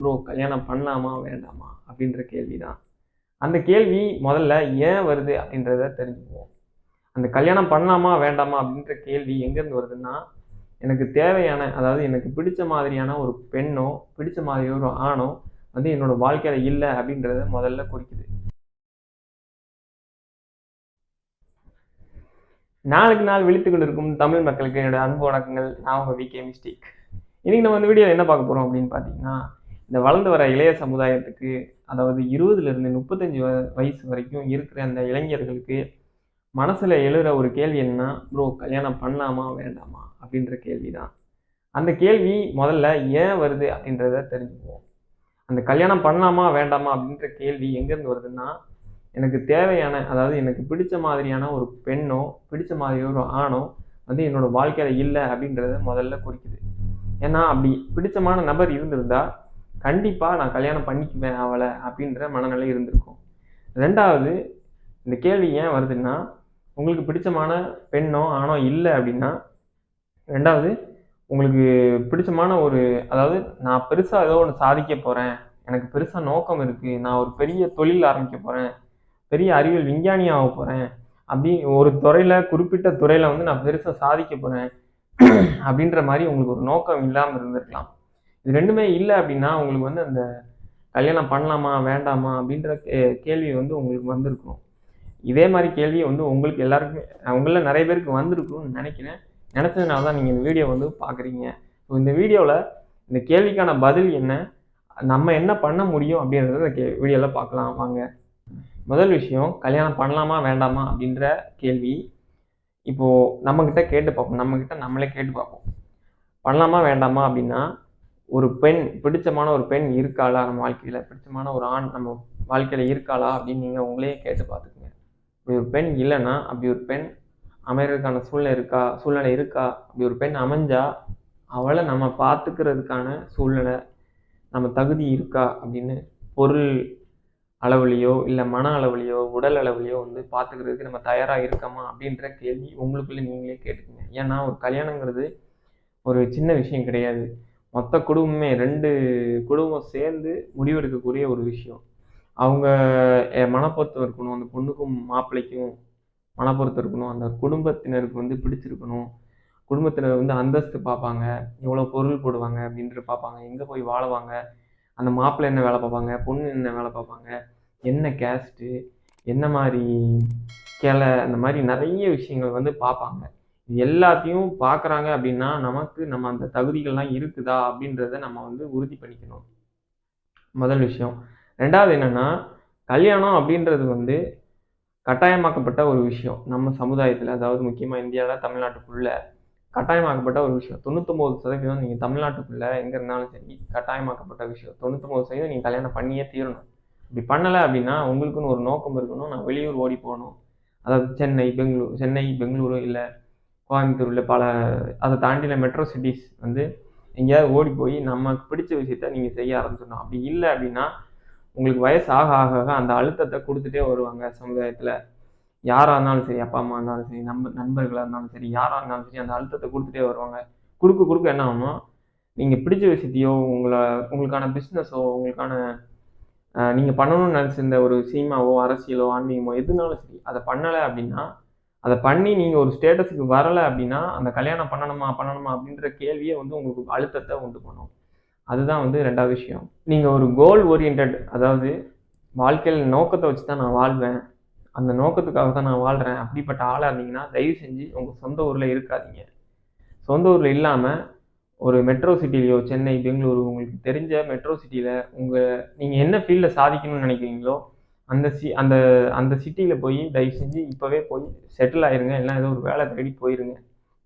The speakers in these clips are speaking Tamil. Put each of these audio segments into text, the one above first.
ப்ரோ கல்யாணம் பண்ணலாமா வேண்டாமா அப்படின்ற கேள்வி தான். அந்த கேள்வி முதல்ல ஏன் வருது அப்படின்றத தெரிஞ்சுக்குவோம். அந்த கல்யாணம் பண்ணலாமா வேண்டாமா அப்படின்ற கேள்வி எங்கேருந்து வருதுன்னா, எனக்கு தேவையான அதாவது எனக்கு பிடிச்ச மாதிரியான ஒரு பெண்ணோ, பிடிச்ச மாதிரி ஒரு ஆணோ வந்து என்னோட வாழ்க்கையில இல்ல அப்படின்றத முதல்ல குறிக்குது. நாளுக்கு நாள் விழித்துக் கொண்டிருக்கும் தமிழ் மக்களுக்கு என்னோட அன்பு வணக்கங்கள். நான் உங்க விகே மிஸ்டேக். இன்னைக்கு நம்ம இந்த வீடியோல என்ன பார்க்க போறோம் அப்படின்னு பார்த்தீங்கன்னா, இந்த வளர்ந்து வர இளைய சமுதாயத்துக்கு அதாவது 20லிருந்து 35 வயசு வரைக்கும் இருக்கிற அந்த இளைஞர்களுக்கு மனசுல எழுற ஒரு கேள்வி என்னன்னா, ப்ரோ கல்யாணம் பண்ணலாமா வேண்டாமா அப்படின்ற கேள்வி தான். அந்த கேள்வி முதல்ல ஏன் வருது அப்படின்றத தெரிஞ்சுக்குவோம். அந்த கல்யாணம் பண்ணலாமா வேண்டாமா அப்படின்ற கேள்வி எங்கேருந்து வருதுன்னா, எனக்கு தேவையான அதாவது எனக்கு பிடிச்ச மாதிரியான ஒரு பெண்ணோ, பிடிச்ச மாதிரி ஒரு ஆணோ வந்து என்னோட வாழ்க்கையில இல்ல அப்படின்றத முதல்ல குறிக்குது. ஏன்னா அப்படி பிடிச்சமான நபர் இருந்திருந்தா, கண்டிப்பா நான் கல்யாணம் பண்ணிக்குவேன் அவள அப்படின்ற மனநிலை இருந்திருக்கும். 2வது இந்த கேள்வி ஏன் வருதுன்னா, உங்களுக்கு பிடிச்சமான பெண்ணோ, ஆணோ இல்ல அப்படின்னா, 2வது உங்களுக்கு பிடிச்சமான ஒரு அதாவது நான் பெருசா ஏதோ ஒண்ணு சாதிக்க போறேன். எனக்கு பெருசா நோக்கம் இருக்கு. நான் ஒரு பெரிய தொழில் ஆரம்பிக்க போறேன். பெரிய அறிவியல் விஞ்ஞானி ஆகப் போறேன். அப்படி ஒரு துறையில குறிப்பிட்ட துறையில வந்து நான் பெருசா சாதிக்க போறேன். அப்படின்ற மாரி உங்களுக்கு ஒரு நோக்கம் இல்லாம இருந்திருக்கலாம். இது 2மே இல்ல அப்படின்னா, உங்களுக்கு வந்து அந்த கல்யாணம் பண்ணலாமா? வேண்டாமா? அப்படின்ற கேள்வி வந்து உங்களுக்கு வந்திருக்கும். இதே மாரி கேள்வி வந்து உங்களுக்கு எல்லாருக்குமே உங்கள்ல நெறைய பேருக்கு வந்திருக்கும்னு நெனைக்கிறேன். நெனச்சதுனால தான் நீங்க இந்த வீடியோ வந்து பார்க்குறீங்க. ஸோ இந்த வீடியோல இந்த கேள்விக்கான பதில் என்ன? நம்ம என்ன பண்ண முடியும்? அப்படின்றத இந்த வீடியோல பார்க்கலாம் வாங்க. முதல் விஷயம் கல்யாணம் பண்ணலாமா? வேண்டாமா? அப்படின்ற கேள்வி. இப்போ நம்மகிட்ட கேட்டு பார்ப்போம். நம்மகிட்ட நம்மளே கேட்டு பார்ப்போம். பண்ணலாமா? வேண்டாமா? அப்படின்னா, ஒரு பெண் பிடிச்சமான ஒரு பெண் இருக்காளா? நம்ம வாழ்க்கையில பிடிச்சமான ஒரு ஆண் நம்ம வாழ்க்கையில இருக்காளா? அப்படின்னு நீங்க உங்களையே கேட்டு பார்த்துக்கங்க. அப்படி ஒரு பெண் இல்லன்னா, அப்படி ஒரு பெண் அமையறதுக்கான சூழ்நிலை இருக்கா? அப்படி ஒரு பெண் அமைஞ்சா, அவள நம்ம பார்த்துக்கிறதுக்கான சூழ்நிலை, நம்ம தகுதி இருக்கா? அப்படின்னு பொருள் அளவுலயோ, இல்ல மன அளவுலயோ, உடல் அளவுலயோ வந்து பார்த்துக்கிறதுக்கு நம்ம தயாரா இருக்கோமா? அப்படின்ற கேள்வி உங்களுக்குள்ள நீங்களே கேட்டுக்கங்க. ஏன்னா, ஒரு கல்யாணங்கிறது ஒரு சின்ன விஷயம் கிடையாது. மொத்த குடும்பமே 2 குடும்பம் சேர்ந்து முடிவெடுக்கக்கூடிய ஒரு விஷயம். அவங்க மனப்பொருத்தம் இருக்கணும். அந்த பொண்ணுக்கும் மாப்பிள்ளைக்கும் மனப்பொருத்தம் இருக்கணும். அந்த குடும்பத்தினருக்கு வந்து பிடிச்சிருக்கணும். குடும்பத்தினர் வந்து அந்தஸ்து பார்ப்பாங்க. எவ்வளோ பொருள் போடுவாங்க அப்படின்ட்டு பார்ப்பாங்க. எங்க போய் வாழுவாங்க? அந்த மாப்பிள்ளை என்ன வேலை பார்ப்பாங்க? பொண்ணு என்ன வேலை பார்ப்பாங்க? என்ன கேஸ்ட்டு? என்ன மாரி அந்த மாரி நெறைய விஷயங்கள் வந்து பார்ப்பாங்க. இது எல்லாத்தையும் பார்க்குறாங்க அப்படின்னா, நம்ம அந்த தகுதிகள்லாம் இருக்குதா? அப்படின்றத நம்ம வந்து உறுதி பண்ணிக்கணும். முதல் விஷயம். 2வது என்னன்னா, கல்யாணம் அப்படின்றது வந்து கட்டாயமாக்கப்பட்ட ஒரு விஷயம். நம்ம சமுதாயத்தில, அதாவது முக்கியமா இந்தியால, தமிழ்நாட்டுக்குள்ள கட்டாயமாக்கப்பட்ட ஒரு விஷயம். 99% நீங்க தமிழ்நாட்டுக்குள்ள எங்க இருந்தாலும் சரி, கட்டாயமாக்கப்பட்ட விஷயம். 99% நீங்க கல்யாணம் பண்ணியே தீரணும். இப்படி பண்ணல அப்படின்னா, உங்களுக்குன்னு ஒரு நோக்கம் இருக்கணும். நான் வெளியூர் ஓடி போணும். அதாவது சென்னை, பெங்களூரு இல்ல கோயம்புத்தூர் இல்ல அத தாண்டின மெட்ரோ சிட்டீஸ் வந்து எங்கேயாவது ஓடி போய் நமக்கு பிடிச்ச விஷயத்த நீங்க செய்ய ஆரம்பிச்சிடணும். அப்படி இல்ல அப்படின்னா, உங்களுக்கு வயசு ஆக ஆக ஆக அந்த அழுத்தத்த குடுத்துட்டே வருவாங்க சமுதாயத்தில. யாரா இருந்தாலும் சரி, அப்பா, அம்மா இருந்தாலும் சரி, நண்பர்களா இருந்தாலும் சரி, யாரா இருந்தாலும் சரி, அந்த அழுத்தத்த குடுத்துட்டே வருவாங்க. குடுக்க என்ன ஆகும்னா, நீங்க பிடிச்ச விஷயத்தையோ, உங்களுக்கான பிசினஸோ, உங்களுக்கான நீங்க பண்ணணும்னு நெனச்சிருந்த ஒரு சினிமாவோ, அரசியலோ, ஆன்மீகமோ எதுனாலும் சரி, அத பண்ணல அப்டின்னா, அத பண்ணி நீங்க ஒரு ஸ்டேட்டஸ்க்கு வரல அப்டின்னா, அந்த கல்யாணம் பண்ணணுமா? பண்ணணுமா? அப்டின்ற கேள்வியே வந்து உங்களுக்கு அழுத்தத்த உண்டு பண்ணும். அதுதான் வந்து 2வது விஷயம். நீங்க ஒரு கோல் ஓரியன்டட் அதாவது வாழ்க்கையில நோக்கத்த வச்சு தான் நான் வாழ்வேன். அந்த நோக்கத்துக்காக தான் நான் வாழ்றேன். அப்படிப்பட்ட ஆளா இருந்தீங்கன்னா, தயவு செஞ்சு உங்க சொந்த ஊர்ல இருக்காதீங்க. சொந்த ஊர்ல இல்லாம, ஒரு மெட்ரோ சிட்டிலயோ, சென்னை, பெங்களூரு உங்களுக்கு தெரிஞ்ச மெட்ரோ சிட்டில நீங்க என்ன ஃபீல்ட்ல சாதிக்கணும்னு நெனைக்கிறீங்களோ, அந்த சி அந்த அந்த சிட்டில போய் தயவு செஞ்சு இப்பவே போய் செட்டில் ஆயிருங்க. இல்லன்னா ஏதோ ஒரு வேலை தேடி போயிருங்க.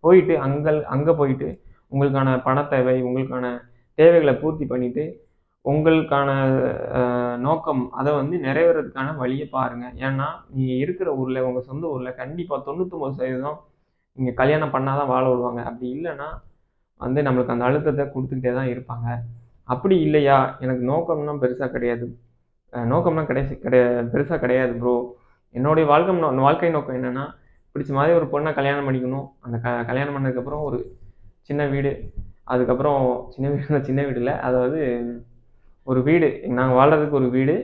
போயிட்டு அங்க போயிட்டு உங்களுக்கான பணத் தேவை, உங்களுக்கான தேவைகள பூர்த்தி பண்ணிட்டு, உங்களுக்கான நோக்கம் அத வந்து நிறைவேறதுக்கான வழிய பாருங்க. ஏன்னா, நீங்க இருக்கிற ஊர்ல, உங்க சொந்த ஊர்ல கண்டிப்பா 99% நீங்க கல்யாணம் பண்ணா தான் வாழ விடுவாங்க. அப்படி இல்லன்னா, வந்து நம்மளுக்கு அந்த அழுத்தத்த குடுத்துக்கிட்டே தான் இருப்பாங்க. அப்படி இல்லையா, எனக்கு நோக்கம்லாம் பெருசா கிடையாது. நோக்கம்லாம் பெருசா கிடையாது ப்ரோ. என்னுடைய வாழ்க்கை நோக்கம் என்னன்னா, பிடிச்ச மாரி ஒரு பொண்ண கல்யாணம் பண்ணிக்கணும். அந்த கல்யாணம் பண்ணதுக்கப்புறம் ஒரு சின்ன வீடு. அதுக்கப்புறம் சின்ன வீடு இல்ல. அதாவது ஒரு வீடு, நாங்கள் வாழ்கிறதுக்கு ஒரு வீடு,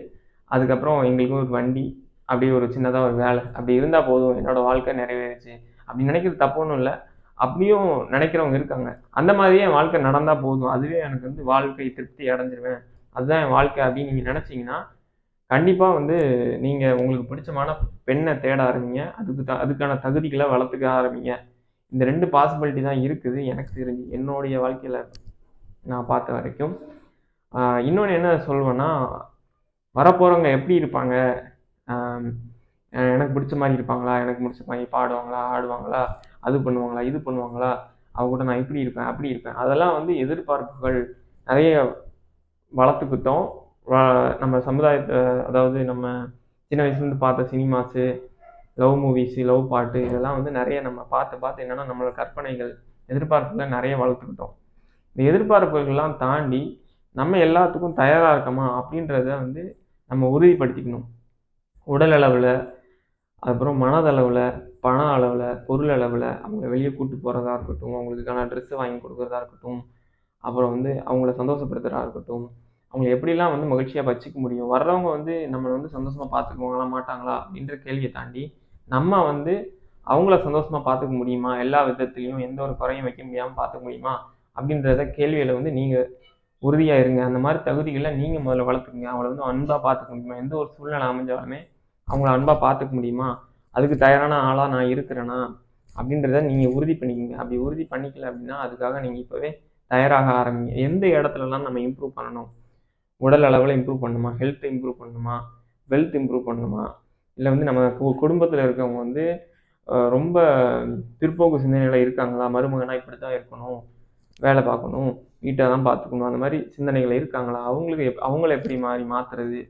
அதுக்கப்புறம் எங்களுக்கு ஒரு வண்டி, அப்படியே ஒரு சின்னதாக ஒரு வேலை, அப்படி இருந்தால் போதும் என்னோடய வாழ்க்கை நிறைவேறுச்சு அப்படி நினைக்கிறது தப்பு ஒன்றும் இல்லை. அப்படியும் நினைக்கிறவங்க இருக்காங்க. அந்த மாதிரியே என் வாழ்க்கை நடந்தால் போதும், அதுவே எனக்கு வந்து வாழ்க்கை திருப்தி அடைஞ்சிருவேன், அதுதான் என் வாழ்க்கை அப்படின்னு நீங்கள் நினச்சிங்கன்னா கண்டிப்பாக வந்து நீங்கள் உங்களுக்கு பிடிச்சமான பெண்ணை தேட ஆரம்பிங்க. அதுக்கான தகுதிகளை வளர்த்துக்க ஆரம்பிங்க. இந்த 2 பாசிபிலிட்டி தான் இருக்குது எனக்கு தெரிஞ்சு, என்னுடைய வாழ்க்கையில் நான் பார்த்த வரைக்கும். இன்னொன்று என்ன சொல்வேன்னா, வரப்போகிறவங்க எப்படி இருப்பாங்க, எனக்கு பிடிச்ச மாதிரி இருப்பாங்களா, எனக்கு பிடிச்ச மாதிரி பாடுவாங்களா, ஆடுவாங்களா, அது பண்ணுவாங்களா, இது பண்ணுவாங்களா, அவங்க கூட நான் இப்படி இருப்பேன் அப்படி இருப்பேன், அதெல்லாம் வந்து எதிர்பார்ப்புகள் நிறைய வளர்த்துக்கிட்டோம். நம்ம சமுதாயத்தை, அதாவது நம்ம சின்ன வயசுலேருந்து பார்த்த சினிமாஸு, லவ் மூவிஸு, லவ் பாட்டு, இதெல்லாம் வந்து நிறைய நம்ம பார்த்து என்னென்னா நம்மளோட கற்பனைகள், எதிர்பார்ப்புகளை நிறைய வளர்த்துக்கிட்டோம். இந்த எதிர்பார்ப்புகள்லாம் தாண்டி நம்ம எல்லாத்துக்கும் தயாராக இருக்கோமா அப்படின்றத வந்து நம்ம உறுதிப்படுத்திக்கணும். உடல் அளவில், அதுக்கப்புறம் மனதளவில், பண அளவில், பொருள் அளவில், அவங்கள வெளியே கூட்டு போகிறதா இருக்கட்டும், அவங்களுக்கான ட்ரெஸ்ஸு வாங்கி கொடுக்குறதா இருக்கட்டும், அப்புறம் வந்து அவங்கள சந்தோஷப்படுத்துகிறதா இருக்கட்டும், அவங்கள எப்படிலாம் வந்து மகிழ்ச்சியாக வச்சுக்க முடியும், வர்றவங்க வந்து நம்மளை வந்து சந்தோஷமாக பார்த்துக்குவாங்களா மாட்டாங்களா அப்படின்ற கேள்வியை தாண்டி நம்ம வந்து அவங்கள சந்தோஷமாக பார்த்துக்க முடியுமா, எல்லா விதத்துலேயும் எந்த ஒரு குறையும் வைக்க முடியாமல் பார்த்துக்க முடியுமா அப்படின்றத கேள்வியில் வந்து நீங்கள் உறுதியாக இருங்க. அந்த மாதிரி தகுதிகளை நீங்கள் முதல்ல வளர்த்துக்குங்க. அவங்கள வந்து அன்பாக பார்த்துக்க முடியுமா, எந்த ஒரு சூழ்நிலை அமைஞ்சாலுமே அவங்கள அன்பாக பார்த்துக்க முடியுமா, அதுக்கு தயாரான ஆளாக நான் இருக்கிறேனா அப்படின்றத நீங்கள் உறுதி பண்ணிக்கோங்க. அப்படி உறுதி பண்ணிக்கல அப்படின்னா அதுக்காக நீங்கள் இப்போவே தயாராக ஆரம்பிங்க. எந்த இடத்துலலாம் நம்ம இம்ப்ரூவ் பண்ணணும், உடல் அளவில் இம்ப்ரூவ் பண்ணணுமா, ஹெல்த் இம்ப்ரூவ் பண்ணணுமா, வெல்த் இம்ப்ரூவ் பண்ணணுமா, இல்லை வந்து நம்ம குடும்பத்தில் இருக்கவங்க வந்து ரொம்ப பிற்போக்கு சிந்தனையில் இருக்காங்களா, மருமகனா இப்படி தான் இருக்கணும், வேலை பார்க்கணும், வீட்டை தான் பார்த்துக்கணும், அந்த மாதிரி சிந்தனைகள் இருக்காங்களா, அவங்கள எப்படி மாற்றுறது,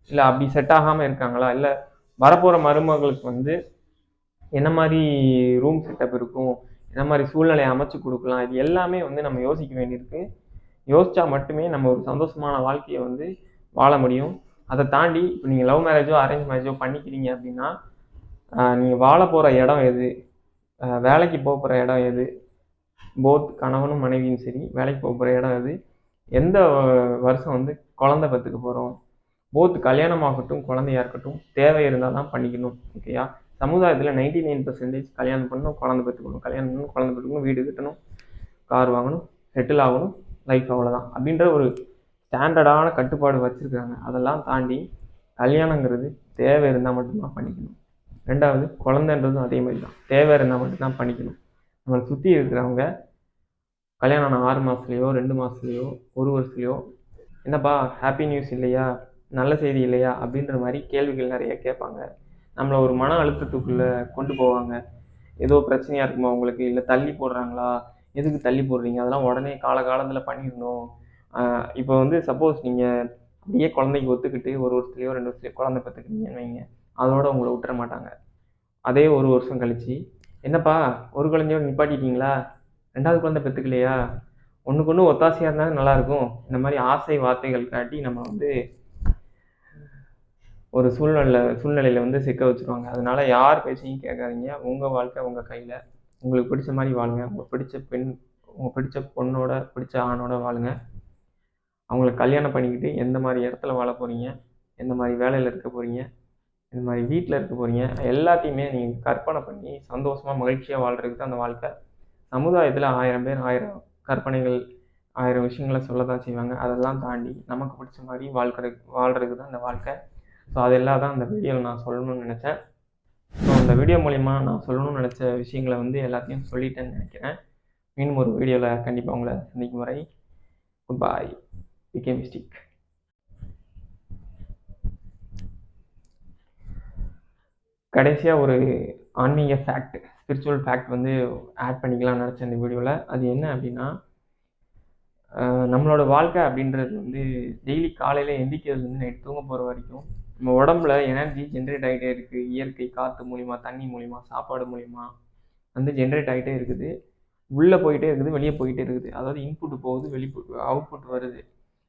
இல்லை அப்படி செட் ஆகாமல் இருக்காங்களா, இல்லை வரப்போகிற மருமகளுக்கு வந்து என்ன மாதிரி ரூம் செட்டப் இருக்கும், என்ன மாதிரி சூழ்நிலையை அமைச்சு கொடுக்கலாம், இது எல்லாமே வந்து நம்ம யோசிக்க வேண்டியிருக்கு. யோசித்தா மட்டுமே நம்ம ஒரு சந்தோஷமான வாழ்க்கையை வந்து வாழ முடியும். அதை தாண்டி இப்போ நீங்கள் லவ் மேரேஜோ அரேஞ்ச் மேரேஜோ பண்ணிக்கிறீங்க அப்படின்னா நீங்கள் வாழ போகிற இடம் எது, வேலைக்கு போகிற இடம் எது, போத் கணவனும் மனைவியும் சரி வேலைக்கு போகிற இடம் எது, எந்த வருஷம் வந்து குழந்தை பெற்றுக்க போகிறோம், போத் கல்யாணமாகட்டும் குழந்தையா இருக்கட்டும் தேவை இருந்தால் தான் பண்ணிக்கணும். ஓகேயா, சமுதாயத்தில் 99% கல்யாணம் பண்ணணும், குழந்தை பெற்றுக்கணும், கல்யாணம் பண்ணணும், குழந்தை பெற்றுக்கணும், வீடு கட்டணும், கார் வாங்கணும், செட்டில் ஆகணும், லைஃப் அவ்வளோதான் அப்படின்ற ஒரு ஸ்டாண்டர்டான கட்டுப்பாடு வச்சுருக்காங்க. அதெல்லாம் தாண்டி கல்யாணங்கிறது தேவை இருந்தால் மட்டும்தான் பண்ணிக்கணும். ரெண்டாவது குழந்தைன்றதும் அதே மாதிரி தான், தேவை இருந்தால் மட்டும்தான் பண்ணிக்கணும். நம்மளை சுற்றி இருக்கிறவங்க கல்யாணம் ஆன 6 மாதத்துலையோ 2 மாதத்துலையோ 1 வருஷத்துலையோ என்னப்பா ஹாப்பி நியூஸ் இல்லையா, நல்ல செய்தி இல்லையா அப்படின்ற மாதிரி கேள்விகள் நிறைய கேட்பாங்க. நம்மளை ஒரு மன அழுத்தத்துக்குள்ளே கொண்டு போவாங்க. ஏதோ பிரச்சனையாக இருக்குமா உங்களுக்கு, இல்லை தள்ளி போடுறாங்களா, எதுக்கு தள்ளி போடுறீங்க, அதெல்லாம் உடனே காலகாலத்தில் பண்ணிடணும். இப்போ வந்து சப்போஸ் நீங்கள் அப்படியே குழந்தைக்கு ஒத்துக்கிட்டு 1 வருஷத்துலையோ 2 வருஷத்துலையோ குழந்தை பெற்றுக்கிட்டீங்கன்னு வைங்க, அதோட உங்களை விட்டுற மாட்டாங்க. அதே 1 வருஷம் கழிச்சு என்னப்பா ஒரு குழந்தையோட நிப்பாட்டிட்டீங்களா, 2வது குழந்தை பெற்றுக்கலையா, ஒன்றுக்கு ஒன்று ஒத்தாசையாக இருந்தாலும் நல்லாயிருக்கும், இந்த மாதிரி ஆசை வார்த்தைகள் காட்டி நம்ம வந்து ஒரு சூழ்நிலையில் வந்து சிக்க வச்சுருவாங்க. அதனால யார் பேச்சையும் கேட்காதீங்க. உங்கள் வாழ்க்கை உங்கள் கையில், உங்களுக்கு பிடிச்ச மாதிரி வாழுங்க. உங்களுக்கு பிடிச்ச பெண், உங்கள் பிடிச்ச பொண்ணோட பிடிச்ச ஆணோட வாழுங்க. அவங்கள கல்யாணம் பண்ணிக்கிட்டு எந்த மாதிரி இடத்துல வாழ போகிறீங்க, எந்த மாதிரி வேலையில் இருக்க போகிறீங்க, இந்த மாதிரி வீட்டில் இருக்க போகிறீங்க, எல்லாத்தையுமே நீங்கள் கற்பனை பண்ணி சந்தோஷமாக மகிழ்ச்சியாக வாழ்கிறதுக்கு தான் அந்த வாழ்க்கை. சமுதாயத்தில் 1000 பேர் 1000 கற்பனைகள் 1000 விஷயங்களை சொல்ல தான் செய்வாங்க. அதெல்லாம் தாண்டி நமக்கு பிடிச்ச மாதிரி வாழ்கிறதுக்கு தான் இந்த வாழ்க்கை. ஸோ அதெல்லாம் தான் அந்த வீடியோவில் நான் சொல்லணும்னு நினச்சேன். ஸோ அந்த வீடியோ மூலிமா நான் சொல்லணும்னு நினச்ச விஷயங்களை வந்து எல்லாத்தையும் சொல்லிட்டேன்னு நினைக்கிறேன். மீண்டும் ஒரு வீடியோவில் கண்டிப்பாக உங்களை சந்திக்கும் வரை குட் பாய். VK mystic. கடைசியாக ஒரு ஆன்மீக ஃபேக்ட், ஸ்பிரிச்சுவல் ஃபேக்ட் வந்து ஆட் பண்ணிக்கலாம்னு நினச்சேன் இந்த வீடியோவில். அது என்ன அப்படின்னா, நம்மளோட வாழ்க்கை அப்படின்றது வந்து டெய்லி காலையில் எந்திரிக்கிறதுலேருந்து நைட் தூங்க போகிற வரைக்கும் நம்ம உடம்புல எனர்ஜி ஜென்ரேட் ஆகிட்டே இருக்குது. இயற்கை காற்று மூலிமா, தண்ணி மூலிமா, சாப்பாடு மூலிமா வந்து ஜென்ரேட் ஆகிட்டே இருக்குது. உள்ளே போயிட்டே இருக்குது, வெளியே போயிட்டே இருக்குது. அதாவது இன்புட் போகுது, அவுட்புட் வருது.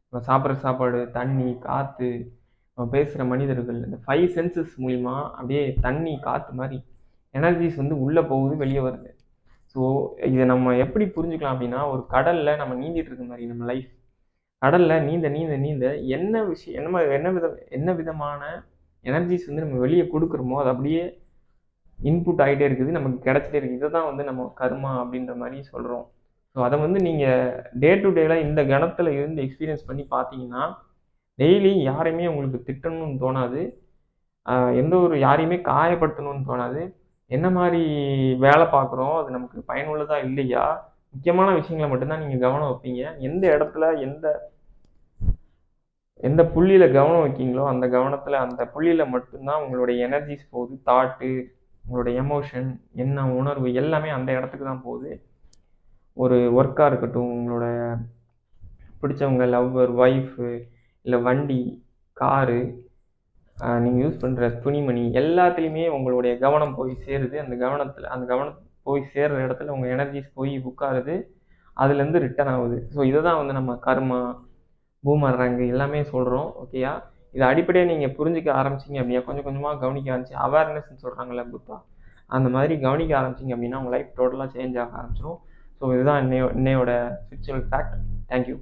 நம்ம சாப்பிட்ற சாப்பாடு, தண்ணி, காற்று, நம்ம பேசுகிற மனிதர்கள், இந்த 5 சென்சஸ் மூலிமா அப்படியே தண்ணி காற்று மாதிரி எனர்ஜிஸ் வந்து உள்ளே போகுது, வெளியே வருது. ஸோ இதை நம்ம எப்படி புரிஞ்சுக்கலாம் அப்படின்னா, ஒரு கடலில் நம்ம நீந்திட்டு இருக்க மாதிரி நம்ம லைஃப். கடலில் நீந்த நீந்த நீந்த என்ன விஷயம் என்ன விதமான எனர்ஜிஸ் வந்து நம்ம வெளியே கொடுக்குறோமோ அது அப்படியே இன்புட் ஆகிட்டே இருக்குது, நமக்கு கிடைச்சிட்டே இருக்குது. இதை தான் வந்து நம்ம கர்மா அப்படின்ற மாதிரி சொல்கிறோம். ஸோ அதை வந்து நீங்கள் டே டு டேலாம் இந்த கணத்தில் இருந்து எக்ஸ்பீரியன்ஸ் பண்ணி பார்த்தீங்கன்னா டெய்லி யாரையுமே உங்களுக்கு திட்டணும்னு தோணாது, எந்த ஒரு யாரையுமே காயப்படுத்தணும்னு தோணாது. என்ன மாதிரி வேலை பார்க்குறோம், அது நமக்கு பயனுள்ளதா இல்லையா, முக்கியமான விஷயங்களை மட்டும்தான் நீங்கள் கவனம் வைப்பீங்க. எந்த இடத்துல எந்த புள்ளியில் கவனம் வைக்கீங்களோ அந்த கவனத்தில் அந்த புள்ளியில் மட்டும்தான் உங்களுடைய எனர்ஜிஸ் போகுது, தாட்டு, உங்களுடைய எமோஷன், என்ன உணர்வு எல்லாமே அந்த இடத்துக்கு தான் போகுது. ஒரு ஒர்க்காக இருக்கட்டும், உங்களோட பிடிச்சவங்க, லவ்வர், ஒய்ஃபு, இல்லை வண்டி, காரு, நீங்கள் யூஸ் பண்ணுற துணிமணி எல்லாத்துலேயுமே உங்களுடைய கவனம் போய் சேருது. அந்த கவனம் போய் சேர்கிற இடத்துல உங்கள் எனர்ஜிஸ் போய் உட்காருது, அதுலேருந்து ரிட்டர்ன் ஆகுது. ஸோ இதை தான் வந்து நம்ம கர்மா, பூமரங்கு எல்லாமே சொல்கிறோம். ஓகேயா? இதை அடிப்படையாக நீங்கள் புரிஞ்சிக்க ஆரம்பிச்சிங்க அப்படின்னா, கொஞ்சம் கொஞ்சமாக கவனிக்க ஆரம்பிச்சு, அவேர்னஸ்ன்னு சொல்கிறாங்கல்ல புத்தா, அந்த மாதிரி கவனிக்க ஆரம்பிச்சிங்க அப்படின்னா உங்கள் லைஃப் டோட்டலாக சேஞ்ச் ஆக ஆரம்பிச்சிடும். ஸோ இதுதான் இன்னையோட ஸ்பிரிச்சுவல் ஃபேக்ட். தேங்க்யூ.